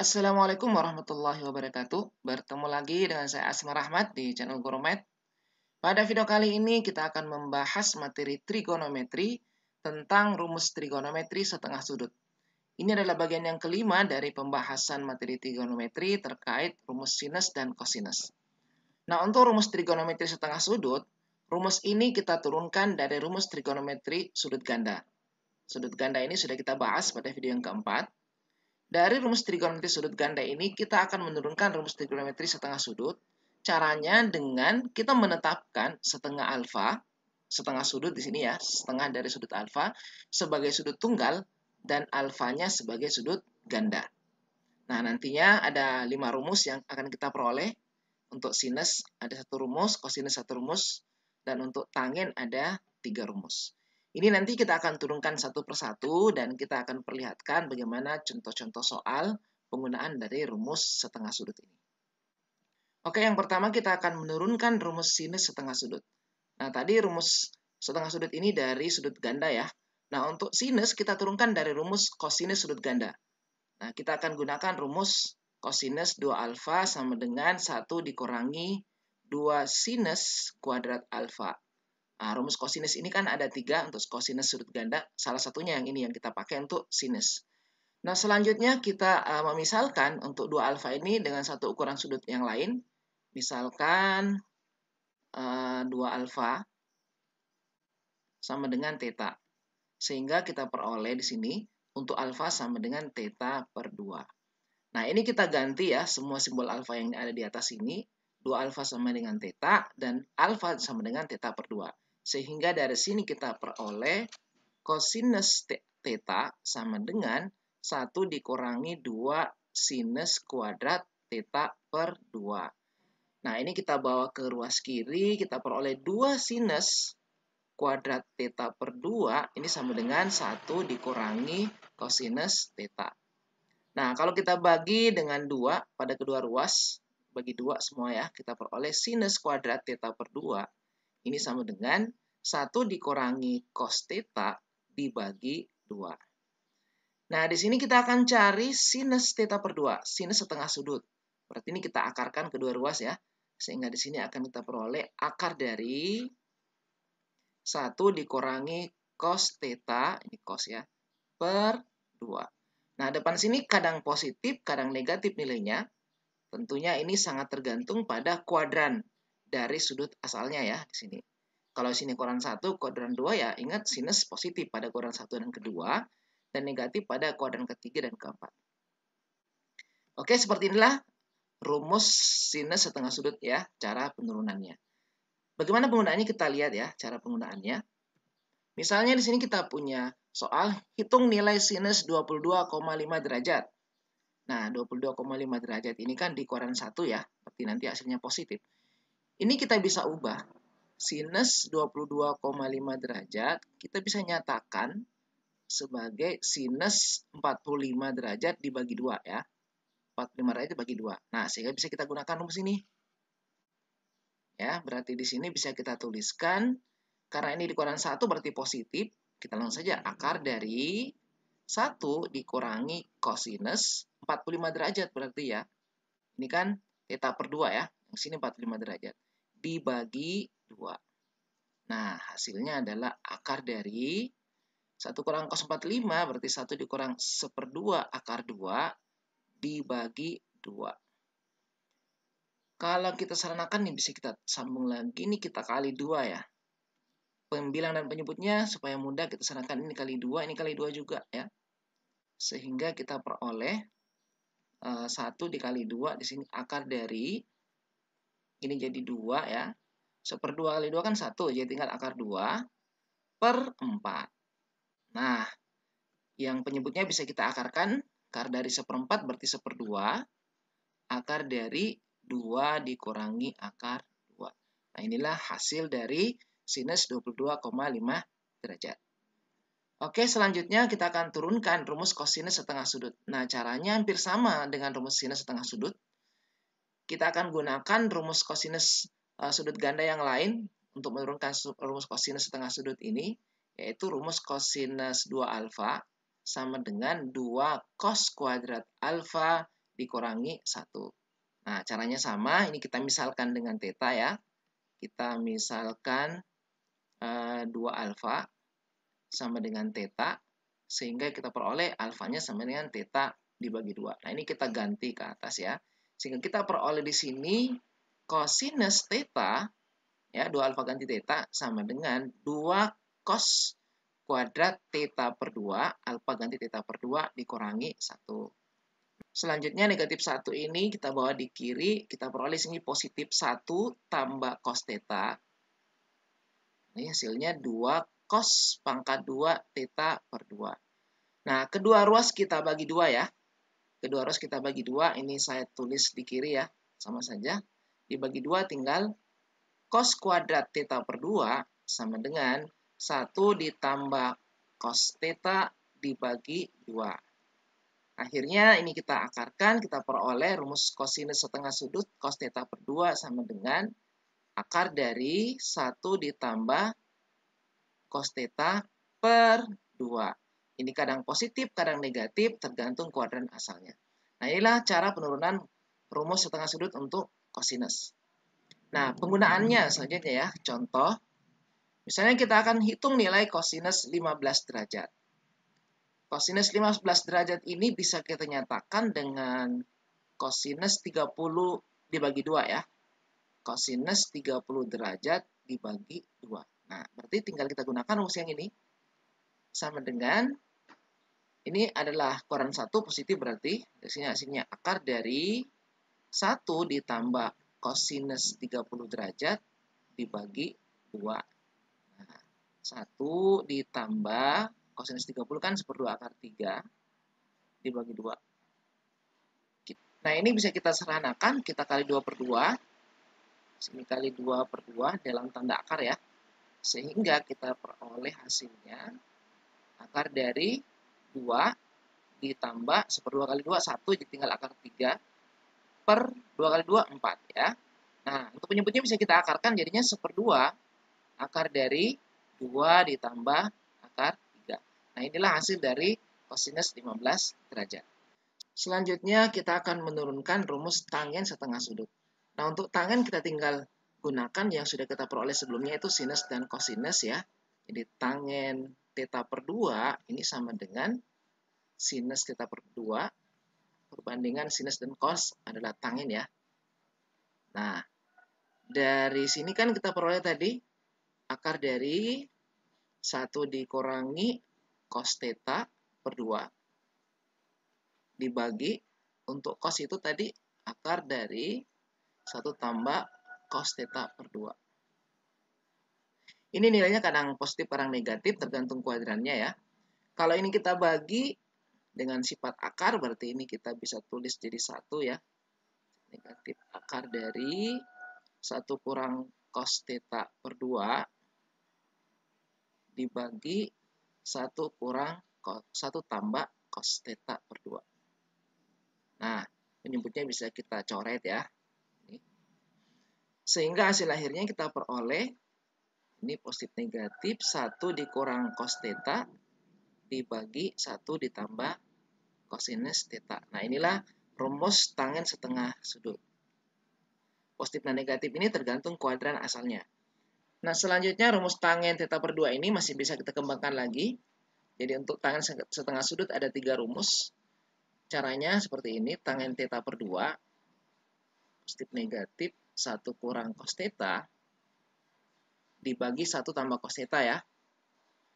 Assalamualaikum warahmatullahi wabarakatuh. Bertemu lagi dengan saya Asma Rahmat di channel Goromet. Pada video kali ini kita akan membahas materi trigonometri tentang rumus trigonometri setengah sudut. Ini adalah bagian yang kelima dari pembahasan materi trigonometri terkait rumus sinus dan kosinus. Nah, untuk rumus trigonometri setengah sudut, rumus ini kita turunkan dari rumus trigonometri sudut ganda. Sudut ganda ini sudah kita bahas pada video yang keempat. Dari rumus trigonometri sudut ganda ini, kita akan menurunkan rumus trigonometri setengah sudut. Caranya dengan kita menetapkan setengah alfa, setengah sudut di sini ya, setengah dari sudut alfa sebagai sudut tunggal dan alfanya sebagai sudut ganda. Nah, nantinya ada 5 rumus yang akan kita peroleh. Untuk sinus ada 1 rumus, kosinus 1 rumus, dan untuk tanggen ada 3 rumus. Ini nanti kita akan turunkan satu persatu dan kita akan perlihatkan bagaimana contoh-contoh soal penggunaan dari rumus setengah sudut ini. Oke, yang pertama kita akan menurunkan rumus sinus setengah sudut. Nah, tadi rumus setengah sudut ini dari sudut ganda ya. Nah, untuk sinus kita turunkan dari rumus kosinus sudut ganda. Nah, kita akan gunakan rumus kosinus 2 alfa sama dengan 1 dikurangi 2 sinus kuadrat alfa. Nah, rumus kosinus ini kan ada 3 untuk kosinus sudut ganda. Salah satunya yang ini yang kita pakai untuk sinus. Nah, selanjutnya kita memisalkan untuk 2 alfa ini dengan satu ukuran sudut yang lain. Misalkan 2 alfa sama dengan theta. Sehingga kita peroleh di sini untuk alfa sama dengan theta per 2. Nah, ini kita ganti ya, semua simbol alfa yang ada di atas ini. 2 alfa sama dengan theta, dan alfa sama dengan theta per 2. Sehingga dari sini kita peroleh kosinus theta sama dengan 1 dikurangi 2 sinus kuadrat theta per 2. Nah, ini kita bawa ke ruas kiri, kita peroleh 2 sinus kuadrat theta per 2, ini sama dengan 1 dikurangi kosinus theta. Nah, kalau kita bagi dengan 2 pada kedua ruas, bagi 2 semua ya, kita peroleh sinus kuadrat theta per 2. Ini sama dengan 1 dikurangi cos theta dibagi 2. Nah, di sini kita akan cari sinus theta per 2, sinus setengah sudut. Berarti ini kita akarkan kedua ruas ya. Sehingga di sini akan kita peroleh akar dari 1 dikurangi cos theta, ini cos ya, per 2. Nah, depan sini kadang positif, kadang negatif nilainya. Tentunya ini sangat tergantung pada kuadran dari sudut asalnya ya di sini. Kalau sini kuadran 1, kuadran 2 ya ingat sinus positif pada kuadran 1 dan kedua dan negatif pada kuadran ketiga dan keempat. Oke, seperti inilah rumus sinus setengah sudut ya, cara penurunannya. Bagaimana penggunaannya kita lihat ya, cara penggunaannya. Misalnya di sini kita punya soal hitung nilai sinus 22,5 derajat. Nah, 22,5 derajat ini kan di kuadran 1 ya, berarti nanti hasilnya positif. Ini kita bisa ubah. Sinus 22,5 derajat, kita bisa nyatakan sebagai sinus 45 derajat dibagi 2 ya. 45 derajat dibagi 2. Nah, sehingga bisa kita gunakan rumus ini. Ya, berarti di sini bisa kita tuliskan, karena ini di kuadran 1 berarti positif, kita langsung saja akar dari 1 dikurangi kosinus 45 derajat berarti ya. Ini kan theta per 2 ya. Yang sini 45 derajat. Dibagi 2. Nah, hasilnya adalah akar dari 1 kurang cos 45 berarti 1 dikurang 1/2 akar 2 dibagi 2. Kalau kita sederhanakan nih bisa kita sambung lagi, ini kita kali 2 ya. Pembilang dan penyebutnya supaya mudah kita sederhanakan, ini kali 2, ini kali 2 juga ya. Sehingga kita peroleh 1 dikali 2 di sini akar dari ini jadi 2 ya. 1/2 kali 2 kan 1, jadi tinggal akar 2 per 4. Nah, yang penyebutnya bisa kita akarkan, akar dari 1/4 berarti 1/2, akar dari 2 dikurangi akar 2. Nah, inilah hasil dari sinus 22,5 derajat. Oke, selanjutnya kita akan turunkan rumus kosinus setengah sudut. Nah, caranya hampir sama dengan rumus sinus setengah sudut. Kita akan gunakan rumus kosinus sudut ganda yang lain untuk menurunkan rumus kosinus setengah sudut ini, yaitu rumus kosinus 2 alfa sama dengan 2 cos kuadrat alfa dikurangi 1. Nah, caranya sama. Ini kita misalkan dengan theta ya. Kita misalkan 2 alfa sama dengan theta. Sehingga kita peroleh alfanya sama dengan theta dibagi 2. Nah, ini kita ganti ke atas ya. Sehingga kita peroleh di sini cosinus theta, ya 2 alfa ganti theta sama dengan 2 cos kuadrat theta per 2, alfa ganti theta per 2 dikurangi 1. Selanjutnya negatif 1 ini kita bawa di kiri, kita peroleh sini positif 1 tambah cos theta. Ini hasilnya 2 cos pangkat 2 theta per 2. Nah, kedua ruas kita bagi 2 ya. Kedua ruas kita bagi 2, ini saya tulis di kiri ya, sama saja. Dibagi 2 tinggal cos kuadrat theta per 2 sama dengan 1 ditambah cos theta dibagi 2. Akhirnya ini kita akarkan, kita peroleh rumus kosinus setengah sudut cos theta per 2 sama dengan akar dari 1 ditambah cos theta per 2. Ini kadang positif, kadang negatif, tergantung kuadran asalnya. Nah, inilah cara penurunan rumus setengah sudut untuk kosinus. Nah, penggunaannya selanjutnya ya, contoh. Misalnya kita akan hitung nilai kosinus 15 derajat. Kosinus 15 derajat ini bisa kita nyatakan dengan kosinus 30 dibagi 2 ya. Kosinus 30 derajat dibagi 2. Nah, berarti tinggal kita gunakan rumus yang ini. Sama dengan, ini adalah kuadran 1 positif berarti. Di sini hasilnya akar dari 1 ditambah kosinus 30 derajat dibagi 2. Nah, 1 ditambah kosinus 30 kan 1/2 akar 3 dibagi 2. Nah, ini bisa kita sederhanakan, kita kali 2/2. Sini kali 2/2 dalam tanda akar ya. Sehingga kita peroleh hasilnya akar dari 2 ditambah 1/2 kali 2, 1, jadi tinggal akar 3 per 2 kali 2, 4 ya. Nah, untuk penyebutnya bisa kita akarkan, jadinya 1/2 akar dari 2 ditambah akar 3. Nah, inilah hasil dari kosinus 15 derajat. Selanjutnya kita akan menurunkan rumus tangen setengah sudut. Nah, untuk tangen kita tinggal gunakan yang sudah kita peroleh sebelumnya, itu sinus dan kosinus ya. Jadi tangen theta per 2 ini sama dengan sinus theta per 2. Perbandingan sinus dan cos adalah tangen ya. Nah, dari sini kan kita peroleh tadi akar dari 1 dikurangi cos theta per 2 dibagi, untuk cos itu tadi akar dari 1 tambah cos theta per 2. Ini nilainya kadang positif, kadang negatif, tergantung kuadrannya ya. Kalau ini kita bagi dengan sifat akar, berarti ini kita bisa tulis jadi 1 ya. Negatif akar dari 1 kurang cos theta per 2 dibagi 1 kurang 1 tambah cos theta per 2. Nah, penyebutnya bisa kita coret ya. Sehingga hasil akhirnya kita peroleh, ini positif negatif, 1 dikurang cos theta dibagi 1 ditambah kosinus theta. Nah, inilah rumus tangen setengah sudut. Positif dan negatif ini tergantung kuadran asalnya. Nah, selanjutnya rumus tangen theta per 2 ini masih bisa kita kembangkan lagi. Jadi untuk tangen setengah sudut ada 3 rumus. Caranya seperti ini, tangen theta per 2, positif negatif, 1 kurang cos theta, dibagi 1 tambah cos theta ya.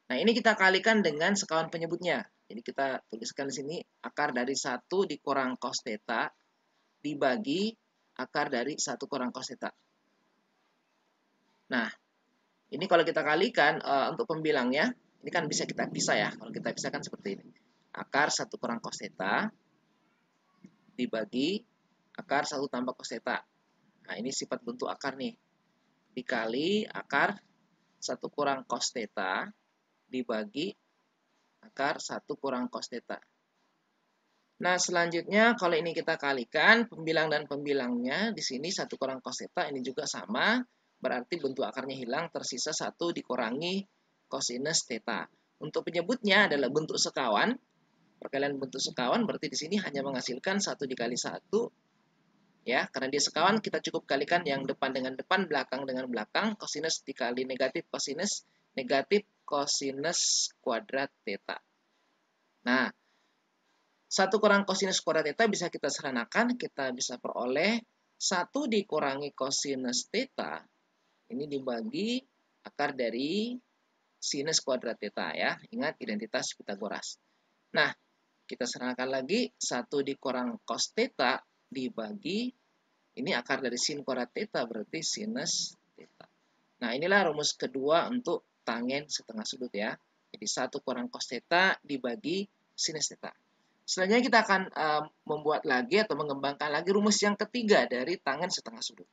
Nah, ini kita kalikan dengan sekawan penyebutnya. Jadi kita tuliskan di sini akar dari 1 dikurang cos theta, dibagi akar dari 1 kurang cos theta. Nah, ini kalau kita kalikan untuk pembilangnya, ini kan bisa kita pisah ya. Kalau kita pisahkan seperti ini. Akar 1 kurang cos theta dibagi akar 1 tambah cos theta. Nah, ini sifat bentuk akar nih. Dikali akar 1 kurang cos theta dibagi akar 1 kurang cos theta. Nah, selanjutnya kalau ini kita kalikan, pembilang dan pembilangnya di sini 1 kurang cos theta ini juga sama, berarti bentuk akarnya hilang, tersisa 1 dikurangi kosinus theta. Untuk penyebutnya adalah bentuk sekawan, Perkalian bentuk sekawan berarti di sini hanya menghasilkan 1 dikali 1. Ya, karena dia sekawan, kita cukup kalikan yang depan dengan depan, belakang dengan belakang, kosinus dikali negatif kosinus kuadrat theta. Nah, 1 kurang kosinus kuadrat theta bisa kita sederhanakan, kita bisa peroleh 1 dikurangi kosinus theta, ini dibagi akar dari sinus kuadrat theta ya. Ingat identitas Pitagoras. Nah, kita sederhanakan lagi, 1 dikurang cos theta dibagi ini akar dari sin kuadrat theta berarti sinus theta. Nah, inilah rumus kedua untuk tangen setengah sudut ya. Jadi 1 kurang cos theta dibagi sinus theta. Selanjutnya kita akan membuat lagi atau mengembangkan lagi rumus yang ketiga dari tangen setengah sudut.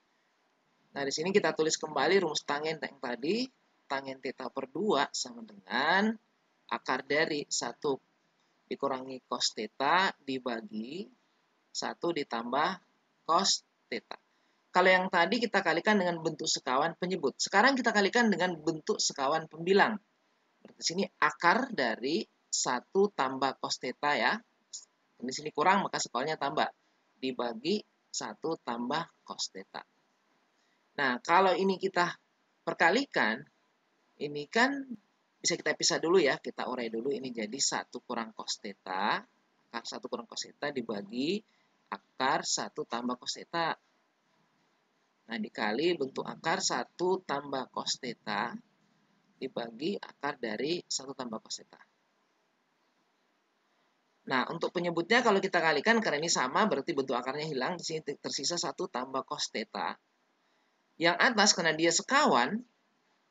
Nah, di sini kita tulis kembali rumus tangen yang tadi. Tangen theta per 2 sama dengan akar dari 1 dikurangi cos theta dibagi 1 ditambah cos theta. Kalau yang tadi kita kalikan dengan bentuk sekawan penyebut. Sekarang kita kalikan dengan bentuk sekawan pembilang. Berarti sini akar dari 1 tambah cos theta ya. Di sini kurang maka sekawannya tambah. Dibagi 1 tambah cos theta. Nah, kalau ini kita perkalikan, ini kan bisa kita pisah dulu ya. Kita urai dulu ini jadi 1 kurang cos theta. Akar 1 kurang cos theta dibagi akar 1 tambah cos theta. Nah, dikali bentuk akar 1 tambah cos theta dibagi akar dari 1 tambah cos theta. Nah, untuk penyebutnya kalau kita kalikan karena ini sama berarti bentuk akarnya hilang. Di sini tersisa 1 tambah cos theta. Yang atas karena dia sekawan,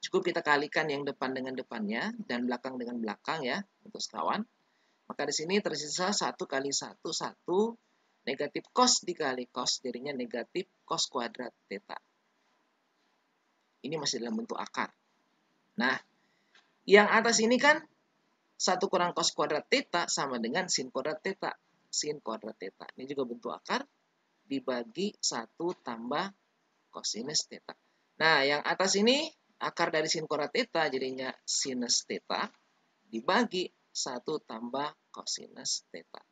cukup kita kalikan yang depan dengan depannya dan belakang dengan belakang ya untuk sekawan. Maka di sini tersisa 1 kali 1, 1 negatif cos dikali cos, jadinya negatif cos kuadrat theta. Ini masih dalam bentuk akar. Nah, yang atas ini kan 1 kurang cos kuadrat theta sama dengan sin kuadrat theta. Sin kuadrat theta. Ini juga bentuk akar dibagi 1 tambah kosinus theta. Nah, yang atas ini akar dari sin kuadrat theta jadinya sinus theta dibagi 1 tambah kosinus theta.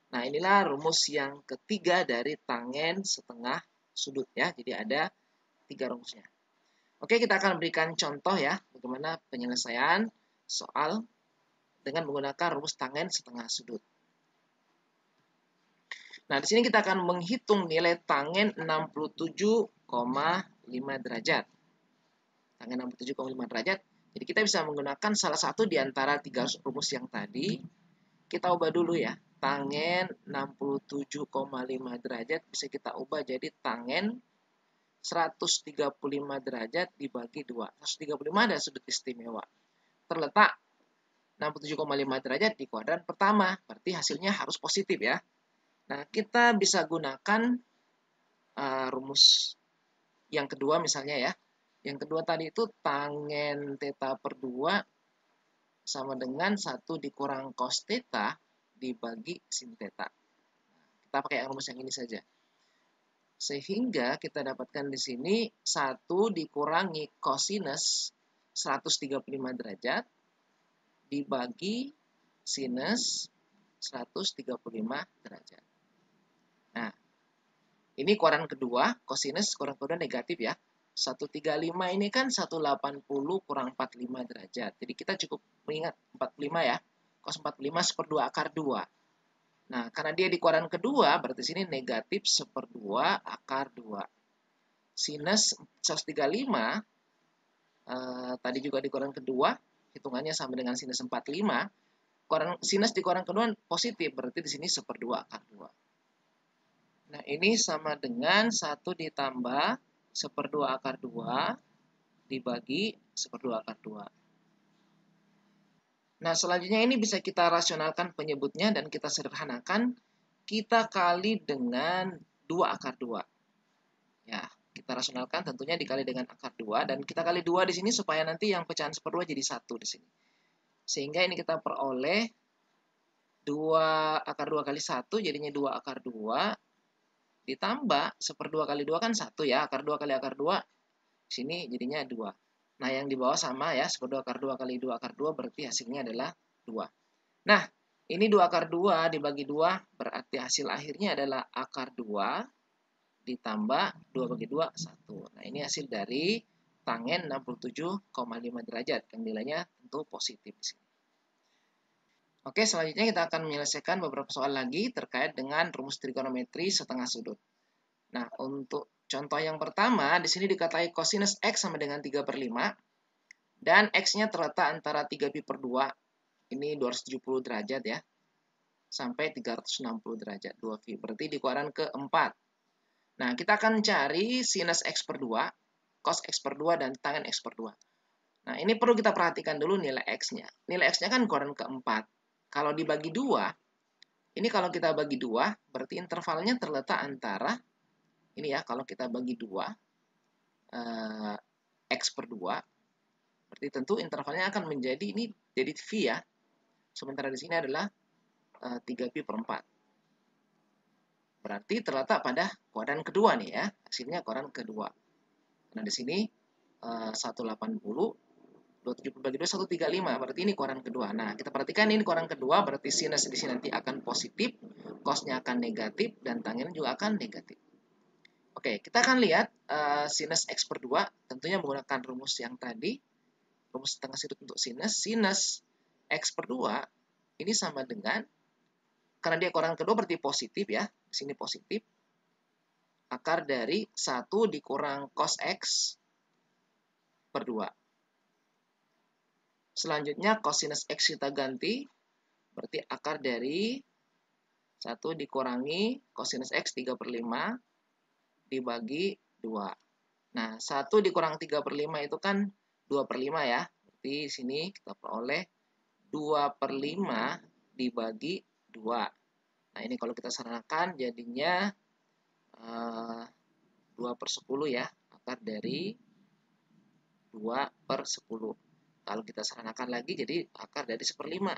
Nah, inilah rumus yang ketiga dari tangen setengah sudut ya. Jadi ada 3 rumusnya. Oke, kita akan berikan contoh ya, bagaimana penyelesaian soal dengan menggunakan rumus tangen setengah sudut. Nah, di sini kita akan menghitung nilai tangen 67,5 derajat. Tangen 67,5 derajat. Jadi kita bisa menggunakan salah satu di antara 3 rumus yang tadi. Kita ubah dulu ya. Tangen 67,5 derajat bisa kita ubah jadi tangen 135 derajat dibagi 2. 135 adalah sudut istimewa. Terletak 67,5 derajat di kuadran pertama. Berarti hasilnya harus positif ya. Nah, kita bisa gunakan rumus yang kedua misalnya ya. Yang kedua tadi itu tangen theta per 2 sama dengan 1 dikurang cos theta dibagi sin theta. Kita pakai rumus yang ini saja. Sehingga kita dapatkan di sini 1 dikurangi kosinus 135 derajat dibagi sinus 135 derajat. Nah, ini kuadran kedua, kosinus kuadran kedua negatif ya. 135 ini kan 180 kurang 45 derajat. Jadi kita cukup mengingat 45 ya. Cos 45 1/2 akar 2. Nah, karena dia di kuadran kedua, berarti sini negatif 1/2 akar 2. Sinus 135, tadi juga di kuadran kedua, hitungannya sama dengan sinus 45. Sinus di kuadran kedua positif, berarti di sini 1/2 akar 2. Nah, ini sama dengan 1 ditambah 1/2 akar 2 dibagi 1/2 akar 2. Nah, selanjutnya ini bisa kita rasionalkan penyebutnya dan kita sederhanakan. Kita kali dengan 2 akar 2. Ya, kita rasionalkan tentunya dikali dengan akar 2. Dan kita kali 2 di sini supaya nanti yang pecahan 1/2 jadi 1 di sini. Sehingga ini kita peroleh 2 akar 2 kali 1 jadinya 2 akar 2. Ditambah 1/2 kali 2 kan 1 ya. Akar 2 kali akar 2 di sini jadinya 2. Nah, yang di bawah sama ya, 1/2 akar 2 kali 2 akar 2 berarti hasilnya adalah 2. Nah, Ini 2 akar 2 dibagi 2, berarti hasil akhirnya adalah akar 2 ditambah 2 bagi 2, 1. Nah, ini hasil dari tangen 67,5 derajat, yang nilainya tentu positif di sini. Oke, selanjutnya kita akan menyelesaikan beberapa soal lagi terkait dengan rumus trigonometri setengah sudut. Nah, untuk contoh yang pertama, di sini dikatai kosinus X sama dengan 3/5, dan X-nya terletak antara 3pi per 2, ini 270 derajat ya, sampai 360 derajat, 2pi, berarti di kuadran keempat. Nah, kita akan cari sinus X per 2, cos X per 2, dan tangen X per 2. Nah, ini perlu kita perhatikan dulu nilai X-nya. Nilai X-nya kan kuadran keempat. Kalau dibagi 2, ini kalau kita bagi 2, berarti intervalnya terletak antara, ini ya, kalau kita bagi 2, X per 2, berarti tentu intervalnya akan menjadi, ini jadi V ya. Sementara di sini adalah 3pi per 4. Berarti terletak pada kuadran kedua nih ya. Hasilnya kuadran kedua. Nah, di sini 180, 270 bagi 2, 135. Berarti ini kuadran kedua. Nah, kita perhatikan ini kuadran kedua, berarti sinus di sini nanti akan positif, cosnya akan negatif, dan tangen juga akan negatif. Oke, kita akan lihat sinus X per 2, tentunya menggunakan rumus yang tadi, rumus setengah sudut untuk sinus. Sinus X per 2, ini sama dengan, karena dia kuadran kedua berarti positif ya, di sini positif, akar dari 1 dikurang cos X per 2. Selanjutnya cosinus X kita ganti, berarti akar dari 1 dikurangi cosinus X 3/5 dibagi 2. Nah, 1 dikurang 3/5 itu kan 2/5 ya. Berarti di sini kita peroleh 2/5 dibagi 2. Nah, ini kalau kita sederhanakan jadinya 2/10 ya. Akar dari 2/10. Kalau kita sederhanakan lagi jadi akar dari 1/5.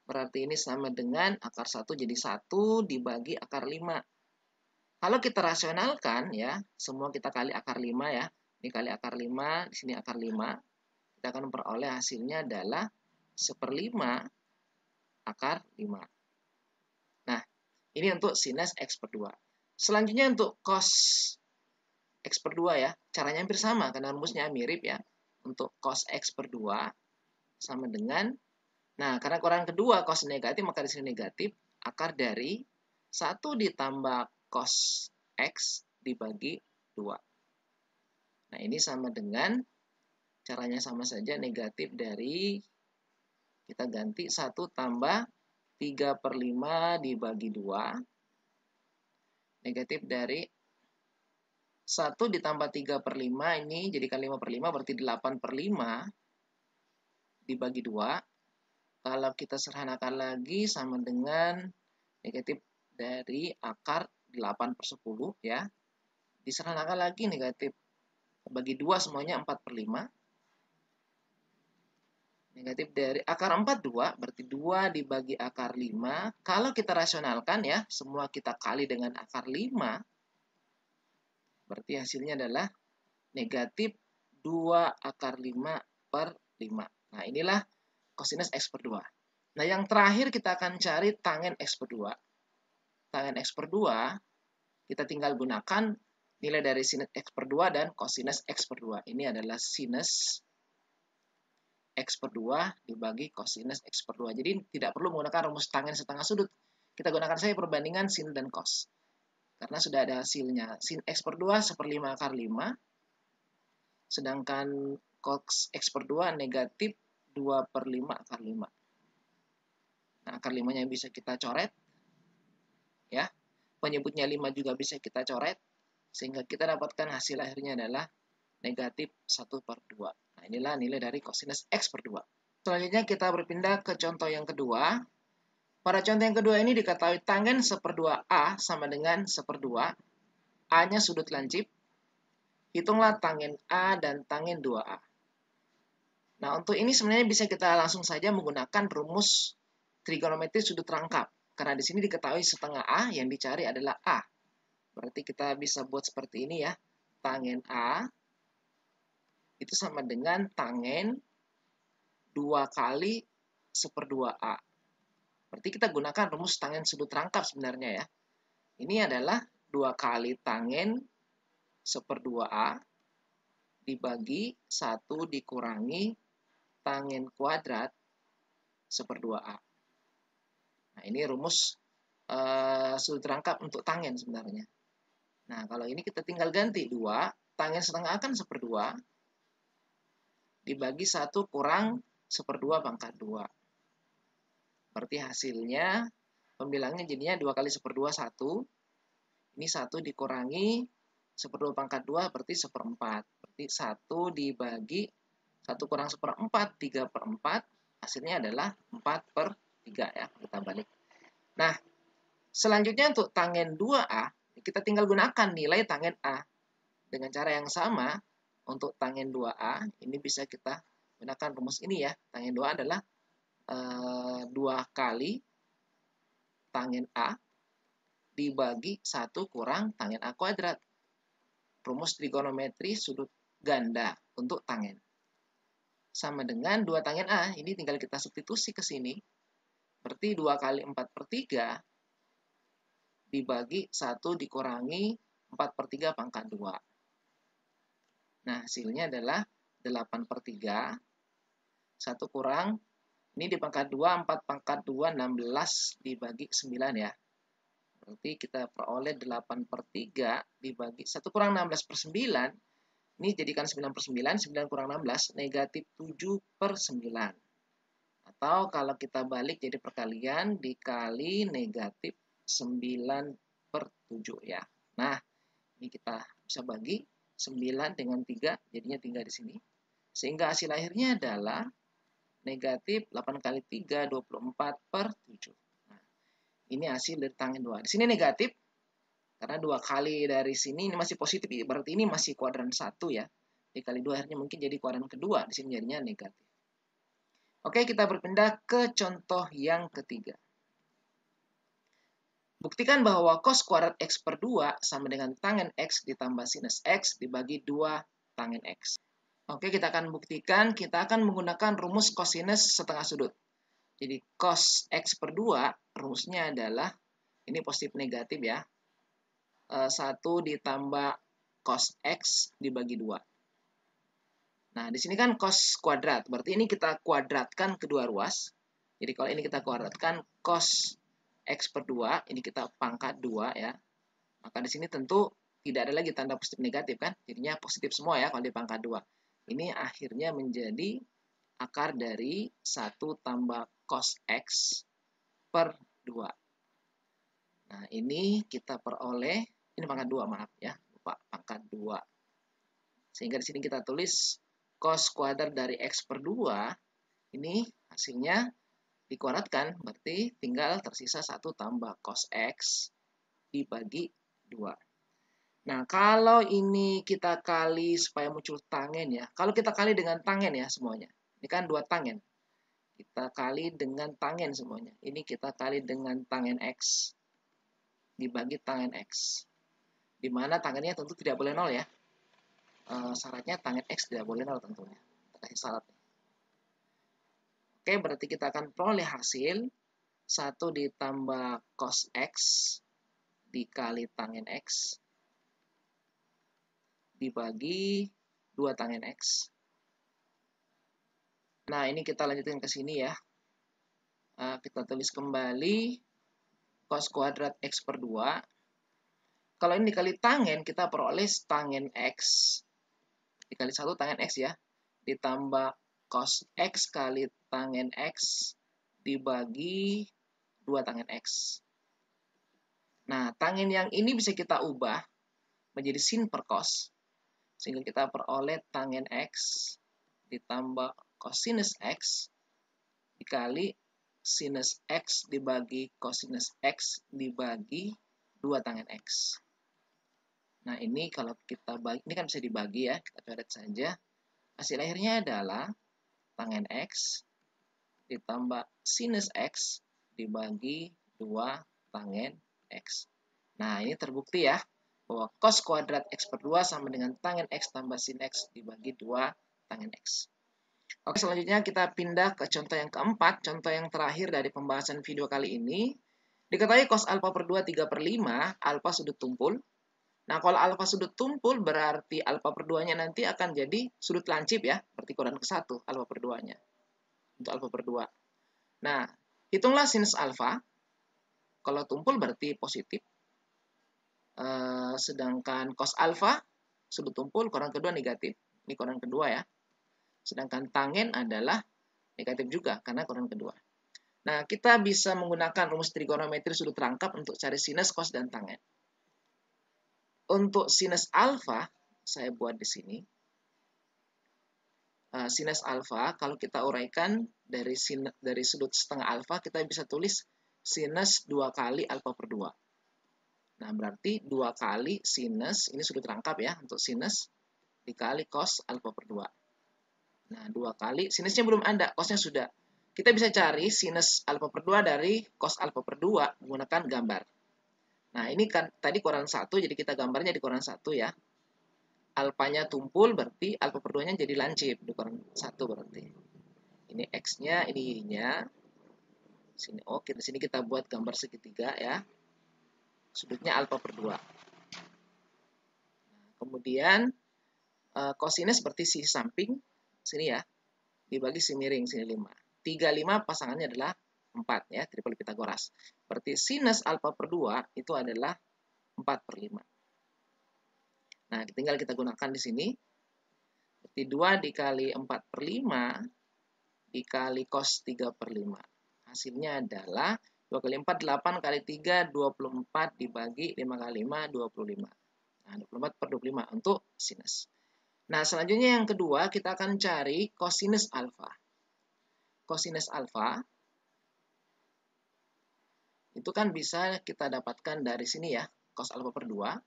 Berarti ini sama dengan akar 1 jadi 1 dibagi akar 5. Kalau kita rasionalkan ya, semua kita kali akar 5 ya. Ini kali akar 5, di sini akar 5. Kita akan memperoleh hasilnya adalah 1/5 akar 5. Nah, ini untuk sinus X per 2. Selanjutnya untuk cos X per 2 ya. Caranya hampir sama karena rumusnya mirip ya. Untuk cos X per 2 sama dengan, nah karena kuadran kedua cos negatif maka di sini negatif, akar dari 1 ditambah cos X dibagi 2. Nah ini sama dengan, caranya sama saja, negatif dari, kita ganti 1 tambah 3/5 dibagi 2. Negatif dari 1 ditambah 3/5 ini jadikan 5/5 berarti 8/5 dibagi 2. Kalau kita sederhanakan lagi sama dengan negatif dari akar 8/10 ya. Disederhanakan lagi negatif bagi 2 semuanya 4/5. Negatif dari akar 4 2 berarti 2 dibagi akar 5. Kalau kita rasionalkan ya, semua kita kali dengan akar 5. Berarti hasilnya adalah negatif 2 akar 5/5. Nah, inilah cosinus X per 2. Nah, yang terakhir kita akan cari tangen X per 2. Tangen X per 2, kita tinggal gunakan nilai dari sinus X per 2 dan cosinus X per 2. Ini adalah sinus X per 2 dibagi cosinus X per 2. Jadi tidak perlu menggunakan rumus tangen setengah sudut. Kita gunakan saja perbandingan sin dan cos. Karena sudah ada hasilnya. Sin X per 2 1/5 akar 5. Sedangkan cos X per 2 negatif 2/5 akar 5. Nah, akar 5-nya bisa kita coret. Ya, penyebutnya 5 juga bisa kita coret. Sehingga kita dapatkan hasil akhirnya adalah negatif 1/2. Nah, inilah nilai dari cosinus X per 2. Selanjutnya kita berpindah ke contoh yang kedua. Pada contoh yang kedua ini diketahui tangen 1/2A sama dengan 1/2. A-nya sudut lancip. Hitunglah tangen A dan tangen 2A. Nah, untuk ini sebenarnya bisa kita langsung saja menggunakan rumus trigonometri sudut rangkap. Karena di sini diketahui setengah A, yang dicari adalah A. Berarti kita bisa buat seperti ini ya. Tangen A itu sama dengan tangen 2 kali 1/2A. Berarti kita gunakan rumus tangen sudut rangkap sebenarnya ya. Ini adalah 2 kali tangen 1/2A dibagi 1 dikurangi tangen kuadrat 1/2A. Nah, ini rumus sudut rangkap untuk tangen sebenarnya. Nah, kalau ini kita tinggal ganti 2, tangen setengah A kan 1/2 dibagi 1 kurang 1/2 pangkat 2. Berarti hasilnya pembilangnya jadinya 2 kali 1/2 1. Ini 1 dikurangi 1/2 pangkat 2 berarti 1/4. Berarti 1 dibagi 1 kurang 1/4, 3/4. Hasilnya adalah 4/3 ya. Kita balik. Nah, selanjutnya untuk tangen 2A, kita tinggal gunakan nilai tangen A. Dengan cara yang sama, untuk tangen 2A, ini bisa kita gunakan rumus ini ya. Tangen 2A adalah 2 kali tangen A dibagi 1 kurang tangen A kuadrat. Rumus trigonometri sudut ganda untuk tangen. Sama dengan 2 tangen A, ini tinggal kita substitusi ke sini. Berarti 2 kali 4/3 dibagi 1 dikurangi 4/3 pangkat 2. Nah, hasilnya adalah 8/3. 1 kurang, ini di pangkat 2, 4 pangkat 2, 16 dibagi 9 ya. Berarti kita peroleh 8/3 dibagi 1 kurang 16/9. Ini jadikan 9/9, 9 kurang 16, negatif 7/9. Atau kalau kita balik jadi perkalian, dikali negatif 9/7 ya. Nah, ini kita bisa bagi 9 dengan 3, jadinya 3 di sini. Sehingga hasil akhirnya adalah negatif 8 kali 3, 24/7. Nah, ini hasil dari tangen 2. Di sini negatif, karena 2 kali dari sini ini masih positif, berarti ini masih kuadran 1 ya. Dikali 2 akhirnya mungkin jadi kuadran kedua, di sini jadinya negatif. Oke, kita berpindah ke contoh yang ketiga. Buktikan bahwa cos kuadrat X/2 sama dengan tangen X ditambah sinus X dibagi 2 tangen X. Oke, kita akan buktikan, kita akan menggunakan rumus kosinus setengah sudut. Jadi cos X/2 rumusnya adalah, ini positif negatif ya, 1 ditambah cos X dibagi 2. Nah, di sini kan cos kuadrat, berarti ini kita kuadratkan kedua ruas. Jadi kalau ini kita kuadratkan cos X/2, ini kita pangkat 2 ya. Maka di sini tentu tidak ada lagi tanda positif negatif kan, jadinya positif semua ya kalau di pangkat 2. Ini akhirnya menjadi akar dari 1 tambah cos X per 2. Nah, ini kita peroleh, ini pangkat 2, maaf ya, lupa pangkat 2. Sehingga di sini kita tulis cos kuadrat dari X/2, ini hasilnya dikuadratkan, berarti tinggal tersisa 1 tambah cos X dibagi 2. Nah, kalau ini kita kali supaya muncul tangen ya. Kalau kita kali dengan tangen ya semuanya. Ini kan 2 tangen. Kita kali dengan tangen semuanya. Ini kita kali dengan tangen X dibagi tangen X. Di mana tangennya tentu tidak boleh 0 ya. Syaratnya tangen X tidak boleh 0 tentunya. Kita kasih syaratnya. Oke, berarti kita akan peroleh hasil 1 ditambah cos X dikali tangen X dibagi 2 tangen X. Nah, ini kita lanjutkan ke sini ya. Kita tulis kembali cos kuadrat X/2. Kalau ini dikali tangen, kita peroleh tangen X dikali 1 tangen X ya, ditambah cos X kali tangen X dibagi 2 tangen X. Nah, tangen yang ini bisa kita ubah menjadi sin per cos. Sehingga kita peroleh tangen X ditambah cosinus X dikali sinus X dibagi cosinus X dibagi 2 tangen X. Nah, ini kalau kita bagi, ini kan bisa dibagi ya, kita coret saja. Hasil akhirnya adalah tangen X ditambah sinus X dibagi 2 tangen X. Nah, ini terbukti ya, bahwa cos kuadrat X/2 sama dengan tangen X tambah sin X dibagi 2 tangen X. Oke, selanjutnya kita pindah ke contoh yang keempat, contoh yang terakhir dari pembahasan video kali ini. Diketahui cos alfa per 2 3 per 5, alfa sudut tumpul. Nah, kalau alfa sudut tumpul berarti alfa per 2-nya nanti akan jadi sudut lancip ya, berarti koordinat ke-1 alfa per 2-nya. Untuk alfa per 2. Nah, hitunglah sinus alfa. Kalau tumpul berarti positif. Sedangkan cos alfa sudut tumpul koordinat kedua negatif. Ini koordinat kedua ya. Sedangkan tangen adalah negatif juga karena koordinat kedua. Nah, kita bisa menggunakan rumus trigonometri sudut rangkap untuk cari sinus, cos, dan tangen. Untuk sinus alfa, saya buat di sini. Sinus alfa, kalau kita uraikan dari sudut setengah alfa, kita bisa tulis sinus 2 kali alfa per 2. Nah, berarti 2 kali sinus, ini sudut rangkap ya, untuk sinus dikali cos alfa per 2. Nah, 2 kali, sinusnya belum ada, cosnya sudah. Kita bisa cari sinus alfa per 2 dari cos alfa per 2 menggunakan gambar. Nah, ini kan tadi koordinat 1, jadi kita gambarnya di koordinat 1 ya. Alfanya tumpul, berarti alfa per 2-nya jadi lancip di koordinat 1 berarti. Ini X-nya, ini Y-nya. Sini, oke, di sini kita buat gambar segitiga ya. Sudutnya alfa per 2. Nah, kemudian kosinus seperti sisi samping, sini ya, dibagi sisi miring, sini 5. 3, 5 pasangannya adalah 4 ya, triple Pitagoras. Berarti sinus alfa per 2 itu adalah 4 per 5. Nah, tinggal kita gunakan di sini. Berarti 2 dikali 4 per 5 dikali cos 3 per 5. Hasilnya adalah 2 kali 4, 8 kali 3, 24 dibagi 5 kali 5, 25. Nah, 24 per 25 untuk sinus. Nah, selanjutnya yang kedua, kita akan cari kosinus alfa. Kosinus alfa itu kan bisa kita dapatkan dari sini ya, cos alfa per 2.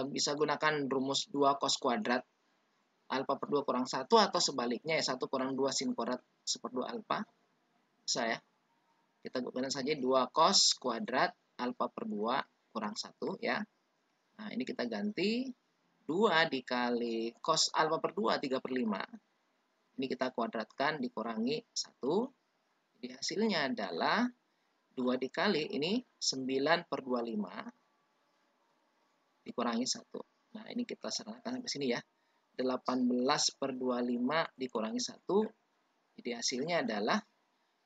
Bisa gunakan rumus 2 cos kuadrat alfa per 2 kurang 1 atau sebaliknya ya, 1 kurang 2 sin kuadrat seper 2 alfa. Bisa ya. Kita gunakan saja 2 cos kuadrat alfa per 2 kurang 1 ya. Nah, ini kita ganti 2 dikali cos alfa per 2 3 per 5. Ini kita kuadratkan dikurangi 1. Jadi hasilnya adalah 2 dikali ini 9 per 25 dikurangi 1. Nah, ini kita serahkan sampai sini ya. 18 per 25 dikurangi 1. Jadi hasilnya adalah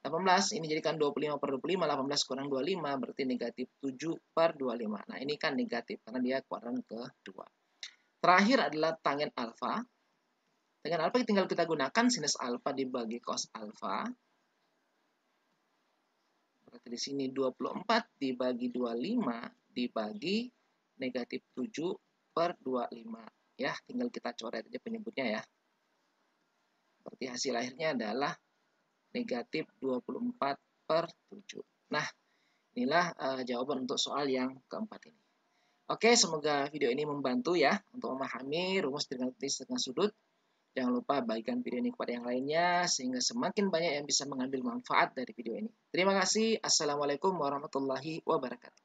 18. Ini jadikan 25 per 25. 18 kurang 25 berarti negatif 7 per 25. Nah, ini kan negatif karena dia kuadran kedua. Terakhir adalah tangen alfa. Tangen alfa tinggal kita gunakan sinus alfa dibagi cos alfa. Berarti di sini 24 dibagi 25 dibagi negatif 7 per 25. Ya, tinggal kita coret aja penyebutnya ya. Berarti hasil akhirnya adalah negatif 24 per 7. Nah, inilah jawaban untuk soal yang keempat ini. Oke, semoga video ini membantu ya untuk memahami rumus trigonometri setengah sudut. Jangan lupa bagikan video ini kepada yang lainnya sehingga semakin banyak yang bisa mengambil manfaat dari video ini. Terima kasih. Assalamualaikum warahmatullahi wabarakatuh.